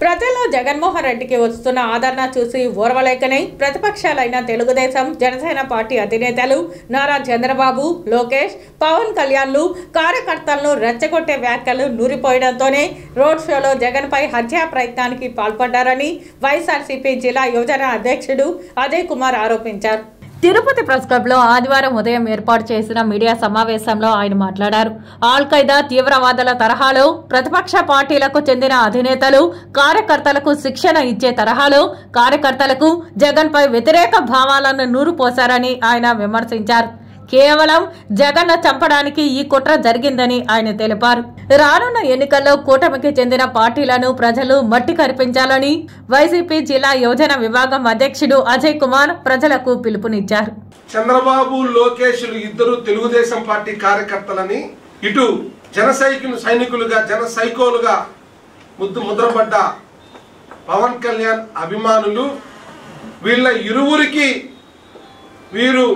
ప్రజల్లో జగన్మోహన్ రెడ్డికి వస్తున్న ఆదరణ చూసి ఓర్వలేకనే ప్రతిపక్షాలైన తెలుగుదేశం జనసేన పార్టీ అధినేతలు నారా చంద్రబాబు, లోకేష్, పవన్ కళ్యాణ్లు కార్యకర్తలను రెచ్చగొట్టే వ్యాఖ్యలు నూరిపోయడంతోనే రోడ్ షోలో జగన్పై హత్యా ప్రయత్నానికి పాల్పడ్డారని వైఎస్ఆర్సీపీ జిల్లా యువజన అధ్యక్షుడు అజయ్ కుమార్ ఆరోపించారు. తిరుపతి ప్రెస్ క్లబ్ లో ఆదివారం ఉదయం ఏర్పాటు చేసిన మీడియా సమావేశంలో ఆయన మాట్లాడారు. ఆల్ ఖైదా తీవ్రవాదుల తరహాలో ప్రతిపక్ష పార్టీలకు చెందిన అధినేతలు కార్యకర్తలకు శిక్షణ ఇచ్చే తరహాలో కార్యకర్తలకు జగన్ పై వ్యతిరేక భావాలను నూరుపోశారని ఆయన విమర్శించారు. కేవలం జగన్ చంపడానికి ఈ కుట్ర జరిగిందని ఆయన తెలిపారు. రానున్న ఎన్నికల్లో కూటమికి చెందిన పార్టీలను ప్రజలు మట్టి కరిపించాలని వైసీపీ జిల్లా యువజన విభాగం అధ్యక్షుడు అజయ్ కుమార్ ప్రజలకు పిలుపునిచ్చారు. చంద్రబాబు, లోకేష్ ఇద్దరు తెలుగుదేశం పార్టీ కార్యకర్తలని ఇటు సైనికులుగా జన సైకోలుగా ముద్రపడ్డ పవన్ కళ్యాణ్ అభిమానులు వీళ్ళ ఇరువురికి వీరు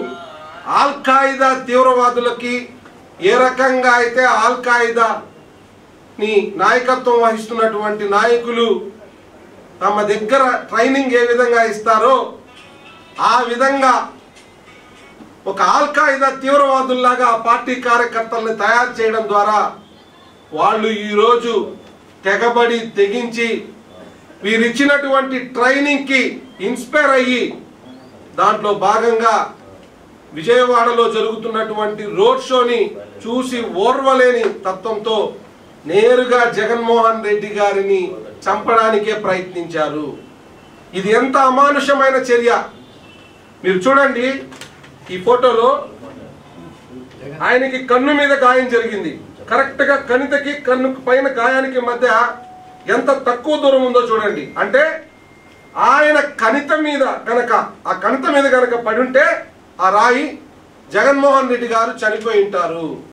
ఆల్ ఖైదా తీవ్రవాదులకి ఏ రకంగా అయితే ఆల్ ఖైదా ని నాయకత్వం వహిస్తున్నటువంటి నాయకులు తమ దగ్గర ట్రైనింగ్ ఏ విధంగా ఇస్తారో ఆ విధంగా ఒక ఆల్ ఖైదా తీవ్రవాదుల్లాగా ఆ పార్టీ కార్యకర్తల్ని తయారు చేయడం ద్వారా వాళ్ళు ఈరోజు తెగబడి తెగించి వీరిచ్చినటువంటి ట్రైనింగ్కి ఇన్స్పైర్ అయ్యి దాంట్లో భాగంగా విజయవాడలో జరుగుతున్నటువంటి రోడ్ షోని చూసి ఓర్వలేని తత్వంతో నేరుగా జగన్మోహన్ రెడ్డి గారిని చంపడానికే ప్రయత్నించారు. ఇది ఎంత అమానుషమైన చర్య మీరు చూడండి. ఈ ఫోటోలో ఆయనకి కన్ను మీద గాయం జరిగింది. కరెక్ట్ గా కణితకి కన్ను పైన గాయానికి మధ్య ఎంత తక్కువ దూరం ఉందో చూడండి. అంటే ఆయన కణిత మీద గనక పడి ఉంటే ఆ రాయి జగన్మోహన్ రెడ్డి గారు చనిపోయి ఉంటారు.